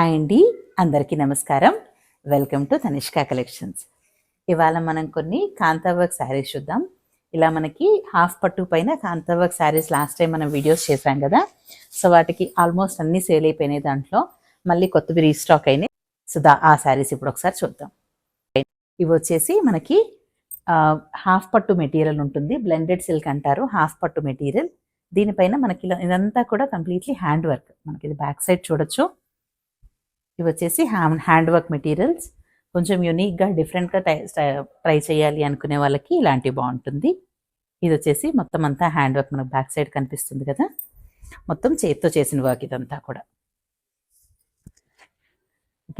Hi అండి, అందరికీ నమస్కారం. Welcome to Tanishq collections. ఇవాళ మనం కొన్ని కాంతా వర్క్ శారీస్ చూద్దాం. ఇలా మనకి హాఫ్ పట్టు పైన కాంతా వర్క్ శారీస్ లాస్ట్ టైం మనం వీడియోస్ చేసాం కదా. సో వాటికి ఆల్మోస్ట్ అన్నీ సేల్ అయిపోయినాయి. దాంట్లో మళ్ళీ కొత్తవి రీస్టాక్ అయినాయి. సో ఆ శారీస్ ఇప్పుడు ఒకసారి చూద్దాం. ఇవి వచ్చేసి మనకి హాఫ్ పట్టు మెటీరియల్ ఉంటుంది, బ్లెండెడ్ సిల్క్ అంటారు. హాఫ్ పట్టు మెటీరియల్, దీనిపైన మనకి ఇదంతా కూడా కంప్లీట్లీ హ్యాండ్ వర్క్. మనకి ఇది బ్యాక్ సైడ్ చూడొచ్చు. ఇవి వచ్చేసి హ్యాండ్ వర్క్ మెటీరియల్స్. కొంచెం యూనిక్గా డిఫరెంట్గా ట్రై చేయాలి అనుకునే వాళ్ళకి ఇలాంటివి బాగుంటుంది. ఇది వచ్చేసి మొత్తం అంతా హ్యాండ్ వర్క్, మనకు బ్యాక్ సైడ్ కనిపిస్తుంది కదా, మొత్తం చేతితో చేసిన వర్క్ ఇదంతా కూడా.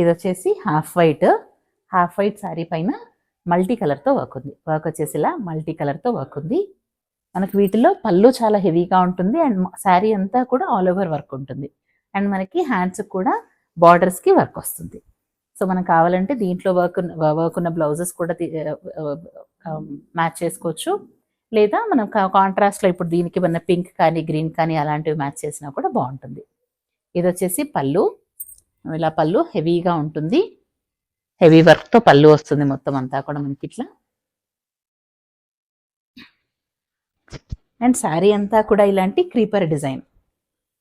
ఇది వచ్చేసి హాఫ్ వైట్ శారీ పైన మల్టీ కలర్తో వర్క్ ఉంది. వర్క్ వచ్చేసి ఇలా మల్టీ కలర్తో వర్క్ ఉంది. మనకి వీటిలో పళ్ళు చాలా హెవీగా ఉంటుంది అండ్ శారీ అంతా కూడా ఆల్ ఓవర్ వర్క్ ఉంటుంది. అండ్ మనకి హ్యాండ్స్ కూడా బార్డర్స్కి వర్క్ వస్తుంది. సో మనకు కావాలంటే దీంట్లో వర్క్ ఉన్న బ్లౌజెస్ కూడా మ్యాచ్ చేసుకోవచ్చు, లేదా మనం కాంట్రాస్ట్లో ఇప్పుడు దీనికి మన పింక్ కానీ గ్రీన్ కానీ అలాంటివి మ్యాచ్ చేసినా కూడా బాగుంటుంది. ఇది వచ్చేసి పళ్ళు. ఇలా పళ్ళు హెవీగా ఉంటుంది, హెవీ వర్క్తో పళ్ళు వస్తుంది మొత్తం అంతా కూడా మనకి ఇట్లా. అండ్ శారీ అంతా కూడా ఇలాంటి క్రీపర్ డిజైన్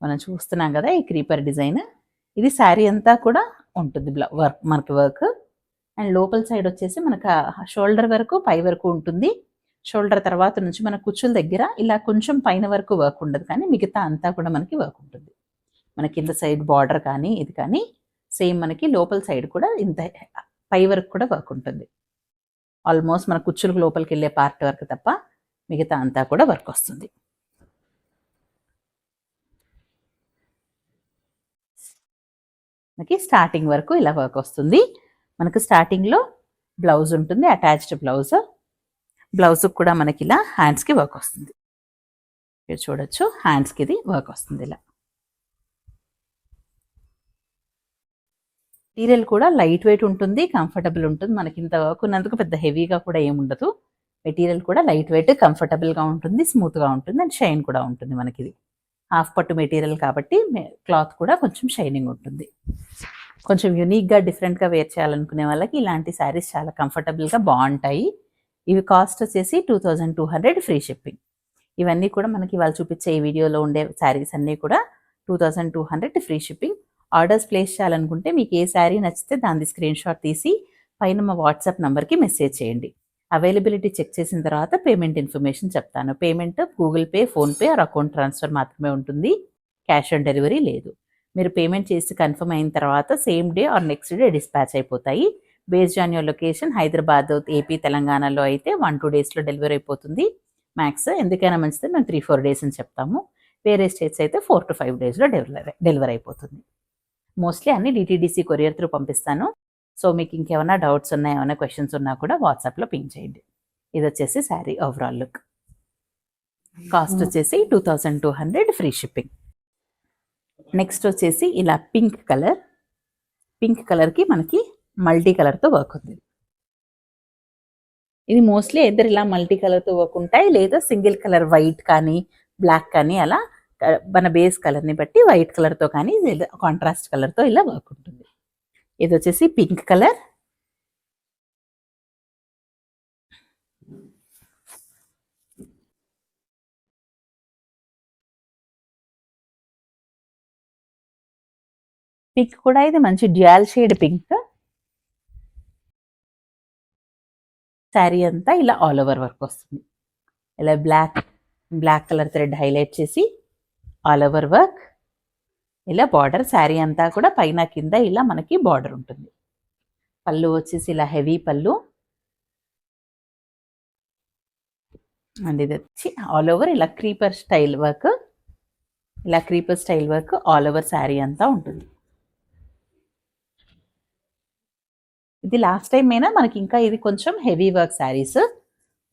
మనం చూస్తున్నాం కదా. ఈ క్రీపర్ డిజైన్ ఇది శారీ అంతా కూడా ఉంటుంది మనకి వర్క్. అండ్ లోపల సైడ్ వచ్చేసి మనకు షోల్డర్ వరకు పై వరకు ఉంటుంది. షోల్డర్ తర్వాత నుంచి మన కుచ్చుల దగ్గర ఇలా కొంచెం పైన వరకు వర్క్ ఉండదు, కానీ మిగతా అంతా కూడా మనకి వర్క్ ఉంటుంది. మన కింద సైడ్ బార్డర్ కానీ ఇది కానీ సేమ్ మనకి లోపల సైడ్ కూడా ఇంత పై వరకు కూడా వర్క్ ఉంటుంది. ఆల్మోస్ట్ మన కుచ్చులకు లోపలికి వెళ్ళే పార్ట్ వరకు తప్ప మిగతా అంతా కూడా వర్క్ వస్తుంది. మనకి స్టార్టింగ్ వరకు ఇలా వర్క్ వస్తుంది. మనకు స్టార్టింగ్లో బ్లౌజ్ ఉంటుంది, అటాచ్డ్ బ్లౌజ్ కూడా మనకి ఇలా హ్యాండ్స్కి వర్క్ వస్తుంది. మీరు చూడొచ్చు, హ్యాండ్స్కి ఇది వర్క్ వస్తుంది. ఇలా మెటీరియల్ కూడా లైట్ వెయిట్ ఉంటుంది, కంఫర్టబుల్ ఉంటుంది. మనకి ఇంత వర్క్ ఉన్నందుకు పెద్ద హెవీగా కూడా ఏముండదు. మెటీరియల్ కూడా లైట్ వెయిట్, కంఫర్టబుల్గా ఉంటుంది, స్మూత్గా ఉంటుంది అండ్ షైన్ కూడా ఉంటుంది. మనకి ఇది హాఫ్ పట్టు మెటీరియల్ కాబట్టి క్లాత్ కూడా కొంచెం షైనింగ్ ఉంటుంది. కొంచెం యూనిక్గా డిఫరెంట్గా వేర్ చేయాలనుకునే వాళ్ళకి ఇలాంటి శారీస్ చాలా కంఫర్టబుల్గా బాగుంటాయి. ఇవి కాస్ట్ వచ్చేసి 2200 ఫ్రీ షిప్పింగ్. ఇవన్నీ కూడా మనకి వాళ్ళు చూపించే ఈ వీడియోలో ఉండే శారీస్ అన్నీ కూడా 2200 ఫ్రీ షిప్పింగ్. ఆర్డర్స్ ప్లేస్ చేయాలనుకుంటే మీకు ఏ శారీ నచ్చితే దాని స్క్రీన్ షాట్ తీసి పైన మా వాట్సాప్ నెంబర్కి మెసేజ్ చేయండి. అవైలబిలిటీ చెక్ చేసిన తర్వాత పేమెంట్ ఇన్ఫర్మేషన్ చెప్తాను. Payment Google pay, PhonePe are account transfer మాత్రమే ఉంటుంది, క్యాష్ ఆన్ డెలివరీ లేదు. మీరు పేమెంట్ చేసి కన్ఫర్మ్ అయిన తర్వాత same day or next day dispatch అయిపోతాయి. Based on your location, Hyderabad, AP, తెలంగాణలో అయితే 1-2 డేస్లో డెలివరీ అయిపోతుంది మ్యాక్స్. ఎందుకైనా మంచిది మేము 3-4 డేస్ అని చెప్తాము. వేరే స్టేట్స్ అయితే 4-5 డేస్లో డెలివరీ అయిపోతుంది. మోస్ట్లీ అన్ని డిటీడీసీ కొరియర్ త్రూ పంపిస్తాను. సో మీకు ఇంకేమైనా డౌట్స్ ఉన్నా, ఏమైనా క్వశ్చన్స్ ఉన్నా కూడా వాట్సాప్లో పింక్ చేయండి. ఇది వచ్చేసి శారీ ఓవరాల్ లుక్. కాస్ట్ వచ్చేసి 2200 ఫ్రీ షిప్పింగ్. నెక్స్ట్ వచ్చేసి ఇలా పింక్ కలర్కి మనకి మల్టీ కలర్తో వర్క్ ఉంది. ఇది మోస్ట్లీ ఇద్దరు ఇలా మల్టీ కలర్తో వర్క్ ఉంటాయి, లేదా సింగిల్ కలర్ వైట్ కానీ బ్లాక్ కానీ అలా మన బేస్ కలర్ని బట్టి వైట్ కలర్తో కానీ కాంట్రాస్ట్ కలర్తో ఇలా వర్క్ ఉంటుంది. ఇది వచ్చేసి పింక్ కలర్. పింక్ కూడా ఇది మంచి డ్యూయల్ షేడ్ పింక్. శారీ అంతా ఇలా ఆల్ ఓవర్ వర్క్ వస్తుంది. ఇలా బ్లాక్ కలర్ థ్రెడ్ హైలైట్ చేసి ఆల్ ఓవర్ వర్క్. ఇలా బార్డర్ శారీ అంతా కూడా పైన కింద ఇలా మనకి బార్డర్ ఉంటుంది. పళ్ళు వచ్చేసి ఇలా హెవీ పళ్ళు అండ్ ఇది వచ్చి ఆల్ ఓవర్ ఇలా creeper style work all over sari అంతా ఉంటుంది. ఇది లాస్ట్ టైం అయినా మనకి ఇంకా ఇది కొంచెం హెవీ వర్క్ శారీస్.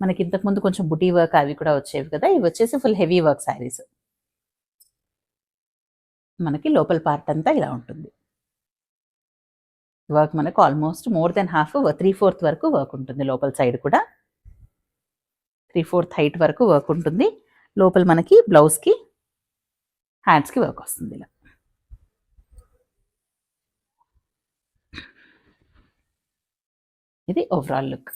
మనకి ఇంతకుముందు కొంచెం బుటీ వర్క్ అవి కూడా వచ్చేవి కదా, ఇవి వచ్చేసి ఫుల్ హెవీ వర్క్ శారీస్. మనకి లోపల పార్ట్ అంతా ఇలా ఉంటుంది. వర్క్ మనకు ఆల్మోస్ట్ మోర్ దెన్ హాఫ్ 3/4 వరకు వర్క్ ఉంటుంది. లోపల సైడ్ కూడా 3/4 హైట్ వరకు వర్క్ ఉంటుంది. లోపల మనకి బ్లౌజ్కి హ్యాండ్స్కి వర్క్ వస్తుంది ఇలా. ఇది ఓవరాల్ లుక్.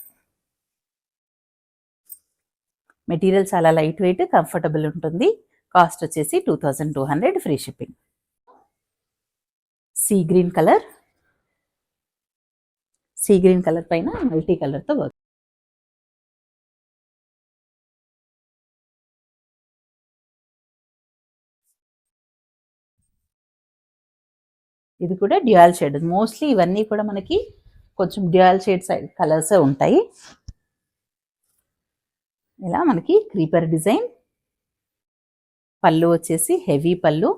మెటీరియల్ చాలా లైట్ వెయిట్, కంఫర్టబుల్ ఉంటుంది. కాస్ట్ వచ్చేసి 2200, free shipping. Sea green colour, sea green colour పైన మల్టీ కలర్తో వర్క్. ఇది కూడా డ్యూయల్ షేడ్. మోస్ట్లీ ఇవన్నీ కూడా మనకి కొంచెం డ్యూయల్ షేడ్ కలర్స్ ఉంటాయి. ఇలా మనకి క్రీపర్ డిజైన్. పళ్ళు వచ్చేసి హెవీ పళ్ళు.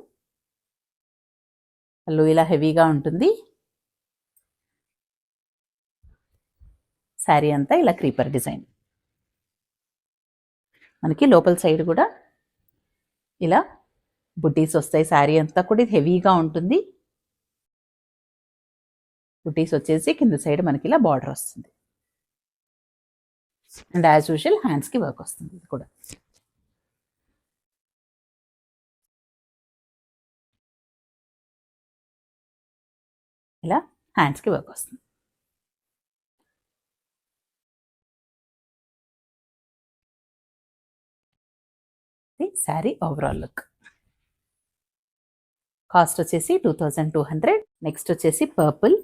పళ్ళు ఇలా హెవీగా ఉంటుంది. శారీ అంతా ఇలా క్రీపర్ డిజైన్. మనకి లోపల సైడ్ కూడా ఇలా బుటీస్ వస్తాయి. శారీ అంతా కూడా హెవీగా ఉంటుంది. బుటీస్ వచ్చేసి కింద సైడ్ మనకి ఇలా బార్డర్ వస్తుంది. అండ్ యాజ్ యూజువల్ హ్యాండ్స్కి వర్క్ వస్తుంది. ఇది కూడా ఇలా హ్యాండ్స్కి వర్క్ వస్తుంది. ఇది శారీ ఓవరాల్ లుక్. కాస్ట్ వచ్చేసి 2200. నెక్స్ట్ వచ్చేసి పర్పుల్.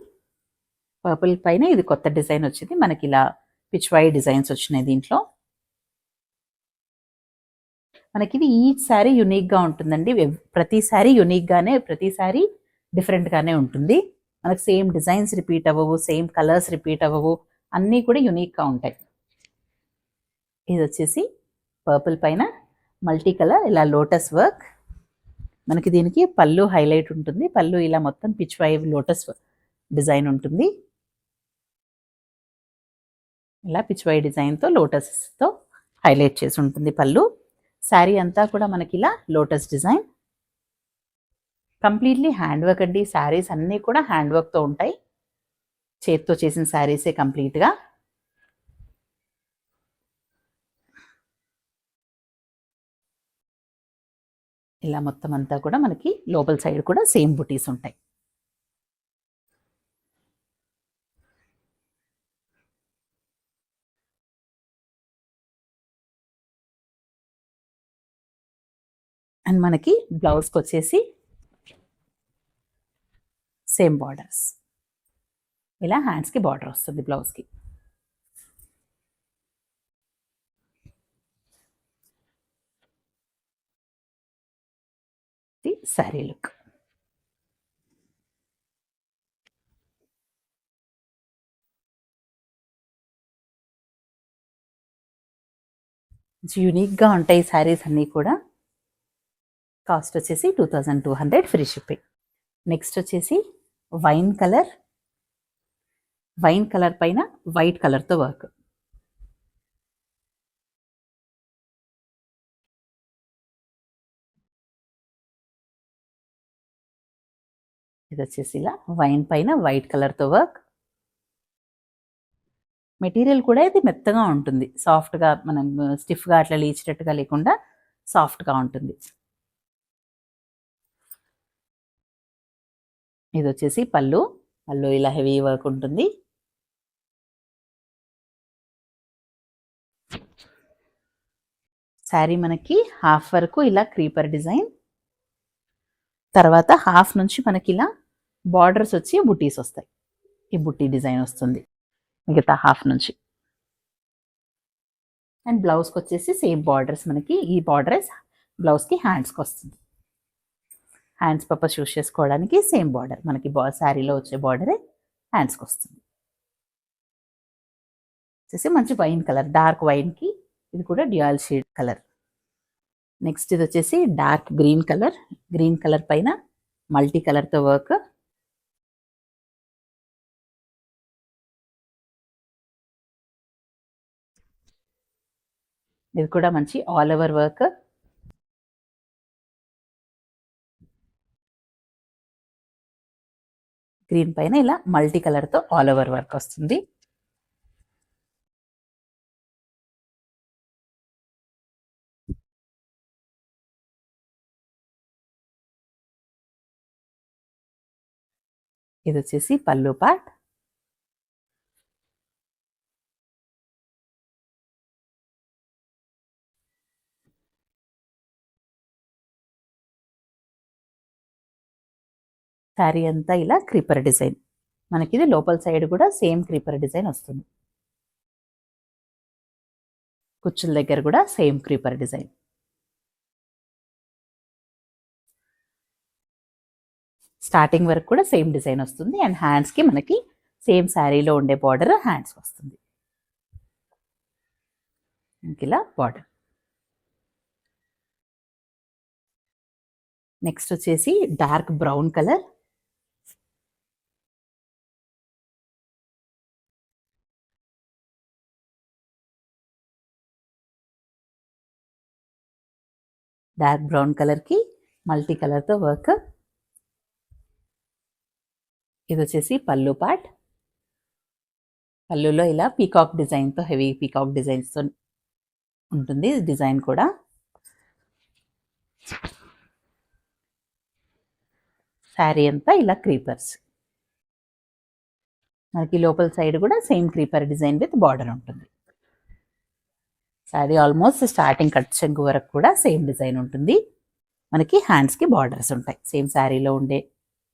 పర్పుల్ పైన ఇది కొత్త డిజైన్ వచ్చింది. మనకి ఇలా పిచ్వై డిజైన్స్ వచ్చినాయి దీంట్లో. మనకి ఇది ఈ శారీ యునిక్గా ఉంటుందండి. ప్రతి శారీ యునిక్గానే, ప్రతి శారీ డిఫరెంట్గానే ఉంటుంది. మనకు సేమ్ డిజైన్స్ రిపీట్ అవ్వవు, సేమ్ కలర్స్ రిపీట్ అవ్వవు, అన్నీ కూడా యునిక్గా ఉంటాయి. ఇది వచ్చేసి పర్పుల్ పైన మల్టీ కలర్ ఇలా లోటస్ వర్క్. మనకి దీనికి పళ్ళు హైలైట్ ఉంటుంది. పళ్ళు ఇలా మొత్తం పిచ్వై లోటస్ డిజైన్ ఉంటుంది. ఇలా పిచ్వై డిజైన్తో లోటస్తో హైలైట్ చేసి ఉంటుంది పళ్ళు. శారీ అంతా కూడా మనకి ఇలా lotus design. Completely hand work అండి. శారీస్ అన్నీ కూడా హ్యాండ్ వర్క్తో ఉంటాయి. చేత్తో చేసిన శారీసే కంప్లీట్గా. ఇలా మొత్తం అంతా కూడా మనకి లోపల సైడ్ కూడా సేమ్ బుటీస్ ఉంటాయి. అండ్ మనకి బ్లౌజ్కి వచ్చేసి సేమ్ బార్డర్స్. ఇలా హ్యాండ్స్కి బార్డర్ వస్తుంది బ్లౌజ్కి. ఇది శారీ లుక్. యూనిక్గా ఉంటాయి శారీస్ అన్నీ కూడా. కాస్ట్ వచ్చేసి 2200, ఫ్రీ షిప్పింగ్. నెక్స్ట్ వచ్చేసి వైన్ కలర్. వైన్ కలర్ పైన వైట్ కలర్తో వర్క్. ఇది వచ్చేసి ఇలా వైన్ పైన వైట్ కలర్తో వర్క్. మెటీరియల్ కూడా ఇది మెత్తగా ఉంటుంది. సాఫ్ట్గా, మనం స్టిఫ్గా అట్లా లీచినట్టుగా లేకుండా సాఫ్ట్గా ఉంటుంది. ఇది వచ్చేసి పళ్ళు. పళ్ళు ఇలా హెవీ వర్క్ ఉంటుంది. శారీ మనకి హాఫ్ వరకు ఇలా క్రీపర్ డిజైన్, తర్వాత హాఫ్ నుంచి మనకి ఇలా బార్డర్స్ వచ్చి బుటీస్ వస్తాయి. ఈ బుటీ డిజైన్ వస్తుంది మిగతా హాఫ్ నుంచి. అండ్ బ్లౌజ్కి వచ్చేసి సేమ్ బార్డర్స్. మనకి ఈ బార్డర్స్ బ్లౌజ్కి హ్యాండ్స్కి వస్తుంది. హ్యాండ్స్ పర్పస్ యూస్ చేసుకోవడానికి సేమ్ బార్డర్ మనకి శారీలో వచ్చే బార్డరే హ్యాండ్స్కి వస్తుంది. వచ్చేసి మంచి వైన్ కలర్, డార్క్ వైన్కి ఇది కూడా డ్యూయల్ షేడ్ కలర్. నెక్స్ట్ ఇది వచ్చేసి dark green colour. Green colour పైన మల్టీ కలర్తో వర్క్. ఇది కూడా మంచి ఆల్ ఓవర్ వర్క్. గ్రీన్ పైన ఇలా మల్టీ కలర్తో ఆల్ ఓవర్ వర్క్ వస్తుంది. ఇది వచ్చేసి పళ్ళు పార్ట్. శారీ అంతా ఇలా క్రీపర్ డిజైన్, మనకి ఇది లోపల సైడ్ కూడా సేమ్ క్రీపర్ డిజైన్ వస్తుంది. కుచ్చుల దగ్గర కూడా సేమ్ క్రీపర్ డిజైన్. స్టార్టింగ్ వరకు కూడా సేమ్ డిజైన్ వస్తుంది. అండ్ హ్యాండ్స్కి మనకి సేమ్ శారీలో ఉండే బార్డర్ హ్యాండ్స్కి వస్తుంది. ఇలా బార్డర్. నెక్స్ట్ వచ్చేసి dark brown colour. Dark brown కలర్కి మల్టీ కలర్తో వర్క్. ఇది వచ్చేసి పళ్ళు పార్ట్. పళ్ళులో ఇలా పీకాక్ డిజైన్తో, హెవీ పీకాక్ డిజైన్స్తో ఉంటుంది డిజైన్ కూడా. శారీ అంతా ఇలా క్రీపర్స్, మనకి లోపల సైడ్ కూడా same creeper design with border ఉంటుంది. శారీ ఆల్మోస్ట్ స్టార్టింగ్ కట్ చెంగు వరకు కూడా సేమ్ డిజైన్ ఉంటుంది. మనకి హ్యాండ్స్కి బార్డర్స్ ఉంటాయి. సేమ్ శారీలో ఉండే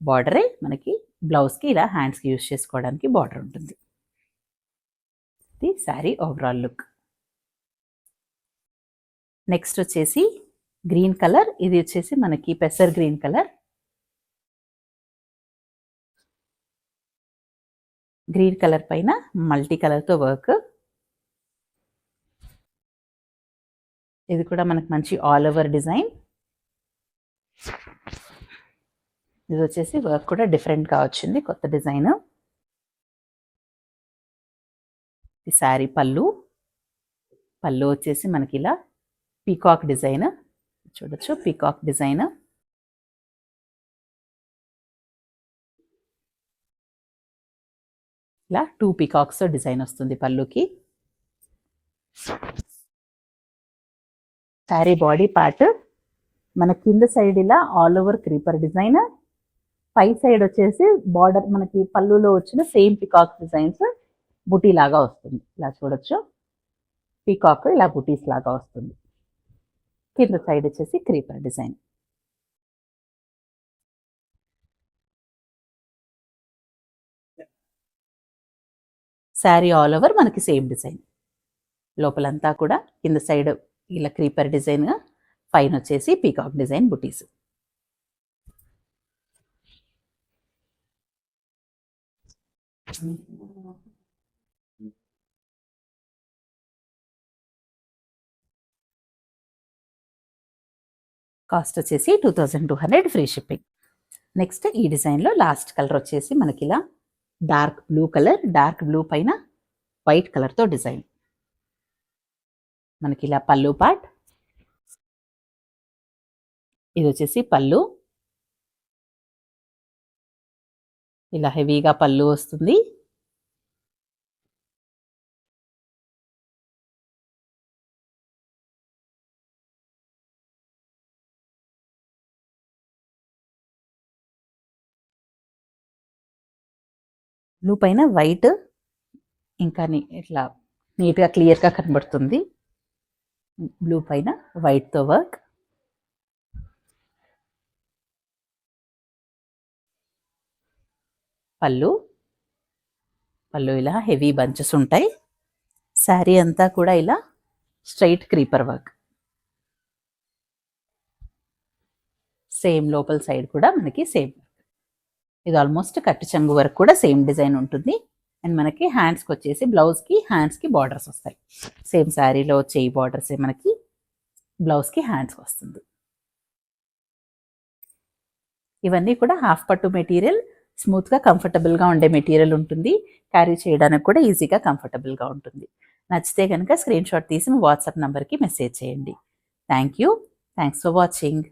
బార్డరే మనకి బ్లౌజ్కి ఇలా హ్యాండ్స్కి యూజ్ చేసుకోవడానికి బార్డర్ ఉంటుంది. ఇది శారీ ఓవరాల్ లుక్. నెక్స్ట్ వచ్చేసి గ్రీన్ కలర్. ఇది వచ్చేసి మనకి పెసర్ గ్రీన్ కలర్. గ్రీన్ కలర్ పైన మల్టీ కలర్తో వర్క్. ఇది కూడా మనకు మంచి ఆల్ ఓవర్ డిజైన్. ఇది వచ్చేసి వర్క్ కూడా డిఫరెంట్గా వచ్చింది, కొత్త డిజైన్. ఈ శారీ పళ్ళు. పళ్ళు వచ్చేసి మనకి ఇలా పీకాక్ డిజైన్ చూడొచ్చు, పీకాక్ డిజైన్. ఇలా 2 పీకాక్స్ డిజైన్ వస్తుంది పళ్ళుకి. శారీ బాడీ పార్ట్ మన కింద సైడ్ ఇలా ఆల్ ఓవర్ క్రీపర్ డిజైన్, పై సైడ్ వచ్చేసి బార్డర్ మనకి పళ్ళులో వచ్చిన సేమ్ పీకాక్ డిజైన్స్ బుటీ లాగా వస్తుంది. ఇలా చూడొచ్చు, పీకాక్ ఇలా బుటీస్ లాగా వస్తుంది. కింద సైడ్ వచ్చేసి creeper design. Sari all over మనకి సేమ్ డిజైన్. లోపలంతా కూడా కింద సైడ్ ఇలా క్రీపర్ డిజైన్, పైన వచ్చేసి పీకాక్ డిజైన్ బుటీస్. కాస్ట్ వచ్చేసి 2200 ఫ్రీ షిప్పింగ్. నెక్స్ట్ ఈ డిజైన్లో లాస్ట్ కలర్ వచ్చేసి మనకి ఇలా dark blue colour. Dark blue పైన వైట్ కలర్తో డిజైన్. మనకి ఇలా పళ్ళు పార్ట్. ఇది వచ్చేసి పళ్ళు. ఇలా హెవీగా పళ్ళు వస్తుంది. బ్లూ పైన వైట్, ఇంకా ఇట్లా నీట్గా క్లియర్గా కనబడుతుంది. బ్లూ పైన వైట్తో వర్క్. పళ్ళు. పళ్ళు ఇలా హెవీ బంచెస్ ఉంటాయి. శారీ అంతా కూడా ఇలా స్ట్రైట్ క్రీపర్ వర్క్. సేమ్ లోపల సైడ్ కూడా మనకి సేమ్. ఇది ఆల్మోస్ట్ కట్టు చెంగు వరకు కూడా సేమ్ డిజైన్ ఉంటుంది. అండ్ మనకి హ్యాండ్స్కి వచ్చేసి బ్లౌజ్కి హ్యాండ్స్కి బార్డర్స్ వస్తాయి. సేమ్ శారీలో చేయి బార్డర్స్ మనకి బ్లౌజ్కి హ్యాండ్స్కి వస్తుంది. ఇవన్నీ కూడా హాఫ్ పట్టు మెటీరియల్, స్మూత్గా కంఫర్టబుల్గా ఉండే మెటీరియల్ ఉంటుంది. క్యారీ చేయడానికి కూడా ఈజీగా కంఫర్టబుల్గా ఉంటుంది. నచ్చితే కనుక స్క్రీన్ షాట్ తీసి వాట్సాప్ నెంబర్కి మెసేజ్ చేయండి. Thank you. Thanks for watching.